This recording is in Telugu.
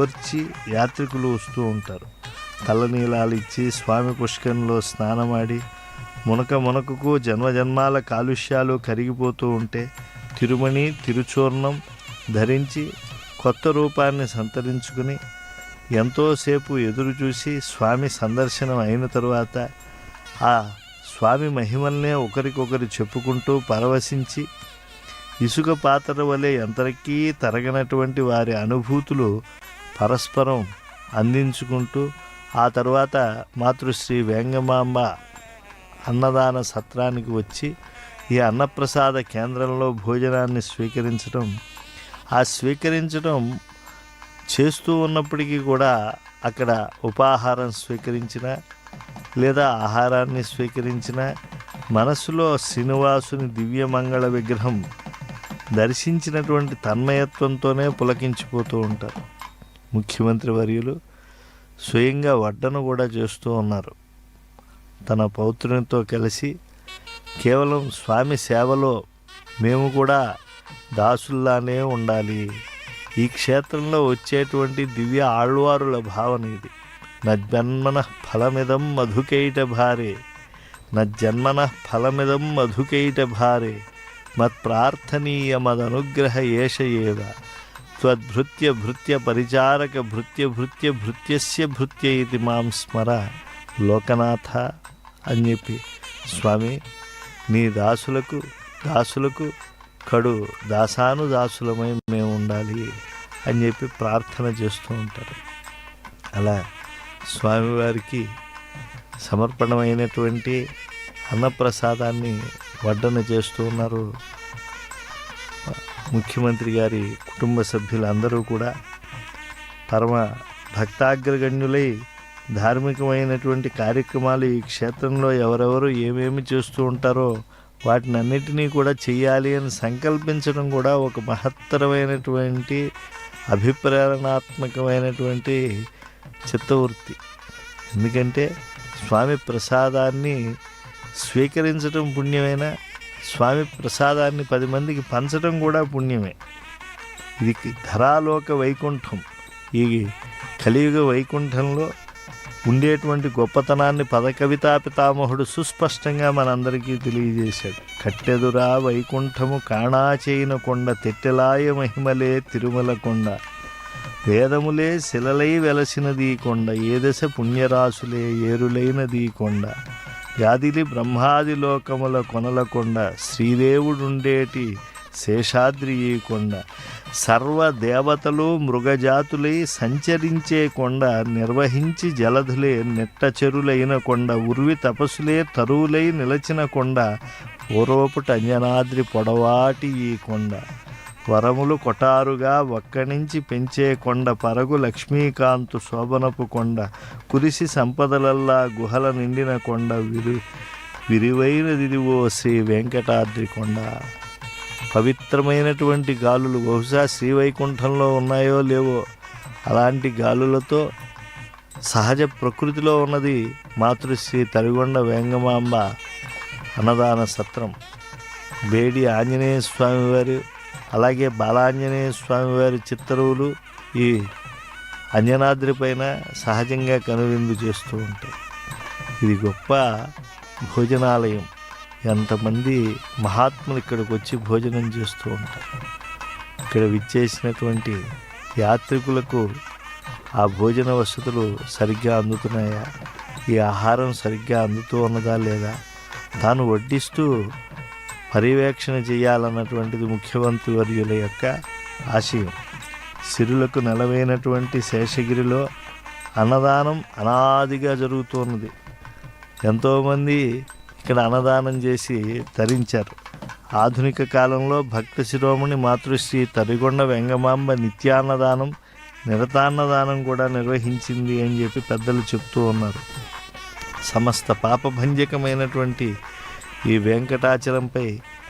అమర్చి యాత్రికులు వస్తూ ఉంటారు. తలనీలాలు ఇచ్చి స్వామి పుష్కరంలో స్నానమాడి మునకకు జన్మజన్మాల కాలుష్యాలు కరిగిపోతూ ఉంటే తిరుమణి తిరుచూర్ణం ధరించి కొత్త రూపాన్ని సంతరించుకుని ఎంతోసేపు ఎదురు చూసి స్వామి సందర్శనం అయిన తరువాత ఆ స్వామి మహిమల్నే ఒకరికొకరు చెప్పుకుంటూ పరవశించి ఇసుక పాత్ర వలె ఎంతకీ తరగనటువంటి వారి అనుభూతులు పరస్పరం అందించుకుంటూ ఆ తర్వాత మాతృశ్రీ వేంగమాంబ అన్నదాన సత్రానికి వచ్చి ఈ అన్నప్రసాద కేంద్రంలో భోజనాన్ని స్వీకరించడం చేస్తూ ఉన్నప్పటికీ కూడా అక్కడ ఉపాహారం స్వీకరించిన లేదా ఆహారాన్ని స్వీకరించిన మనసులో శ్రీనివాసుని దివ్యమంగళ విగ్రహం దర్శించినటువంటి తన్మయత్వంతోనే పులకించిపోతూ ఉంటారు. ముఖ్యమంత్రి వర్యులు స్వయంగా వడ్డన కూడా చేస్తూ ఉన్నారు. తన పౌత్రునితో కలిసి కేవలం స్వామి సేవలో మేము కూడా దాసుల్లానే ఉండాలి. ఈ క్షేత్రంలో వచ్చేటువంటి దివ్య ఆళ్వారుల భావన ఇది. నజ్జన్మన ఫలమిదం మధుకైట భారే, నజ్జన్మన ఫలమిదం మధుకైట భారే, మత్ప్రార్థనీయమదనుగ్రహ ఏష ఏవ, త్వద్భృత్య భృత్య పరిచారక భృత్య భృత్యస్య భృత్య ఇది మాం స్మర లోకనాథ అని చెప్పి స్వామి నీ దాసులకు కడు దాసానుదాసులమై మేము ఉండాలి అని చెప్పి ప్రార్థన చేస్తూ ఉంటారు. అలా స్వామివారికి సమర్పణమైనటువంటి అన్నప్రసాదాన్ని వడ్డన చేస్తూ ఉన్నారు. ముఖ్యమంత్రి గారి కుటుంబ సభ్యులందరూ కూడా పరమ భక్తాగ్రగణ్యులై ధార్మికమైనటువంటి కార్యక్రమాలు ఈ క్షేత్రంలో ఎవరెవరు ఏమేమి చేస్తూ ఉంటారో వాటిని అన్నిటినీ కూడా చెయ్యాలి అని సంకల్పించడం కూడా ఒక మహత్తరమైనటువంటి అభిప్రేరణాత్మకమైనటువంటి చిత్తవృత్తి. ఎందుకంటే స్వామి ప్రసాదాన్ని స్వీకరించడం పుణ్యమైన, స్వామి ప్రసాదాన్ని 10 మందికి పంచడం కూడా పుణ్యమే. ఇది ధరాలోక వైకుంఠం. ఈ కలియుగ వైకుంఠంలో ఉండేటువంటి గొప్పతనాన్ని పదకవితా పితామహుడు సుస్పష్టంగా మనందరికీ తెలియజేశాడు. కట్టెదురా వైకుంఠము కాణాచేయిన కొండ, తెట్టెలాయ మహిమలే తిరుమల కొండ, వేదములే శిలలై వెలసినదీ కొండ, ఏ దశ పుణ్యరాశులే ఏరులైనదీ కొండ, వ్యాధిలి బ్రహ్మాది లోకముల కొనల కొండ, శ్రీదేవుడుండేటి శేషాద్రి ఈ కొండ, సర్వదేవతలు మృగజాతులై సంచరించే కొండ, నిర్వహించి జలధులే నెట్టచెరులైన కొండ, ఉర్వి తపస్సులే తరువులై నిలచిన కొండ, పూర్వపుట అంజనాద్రి పొడవాటి ఈ కొండ, వరములు కొటారుగా ఒక్కనించి పెంచే కొండ, పరగు లక్ష్మీకాంతు శోభనపు కొండ, కురిసి సంపదలల్లా గుహల నిండిన కొండ, విరివైనదిదివో శ్రీ వెంకటాద్రి కొండ. పవిత్రమైనటువంటి గాలులు బహుశా శ్రీవైకుంఠంలో ఉన్నాయో లేవో అలాంటి గాలులతో సహజ ప్రకృతిలో ఉన్నది మాతృశ్రీ తరిగొండ వేంగమాంబ అన్నదాన సత్రం. బేడి ఆంజనేయ స్వామివారు అలాగే బాలాంజనేయ స్వామివారి చిత్తరువులు ఈ అంజనాద్రి పైన సహజంగా కనువిందు చేస్తూ ఉంటాయి. ఇది గొప్ప భోజనాలయం. ఎంతమంది మహాత్ములు ఇక్కడికి వచ్చి భోజనం చేస్తూ ఉంటారు. ఇక్కడ విచ్చేసినటువంటి యాత్రికులకు ఆ భోజన వసతులు సరిగ్గా అందుతున్నాయా, ఈ ఆహారం సరిగ్గా అందుతూ ఉన్నదా లేదా, తాను వడ్డిస్తూ పర్యవేక్షణ చేయాలన్నటువంటిది ముఖ్యమంత్రి వర్యుల యొక్క ఆశయం. సిరులకు నెలవైనటువంటి శేషగిరిలో అన్నదానం అనాదిగా జరుగుతున్నది. ఎంతోమంది ఇక్కడ అన్నదానం చేసి తరించారు. ఆధునిక కాలంలో భక్త శిరోమణి మాతృశ్రీ తరిగొండ వెంగమాంబ నిత్యాన్నదానం, నిరతాన్నదానం కూడా నిర్వహించింది అని చెప్పి పెద్దలు చెప్తూ ఉన్నారు. సమస్త పాపభంజకమైనటువంటి ఈ వెంకటాచలంపై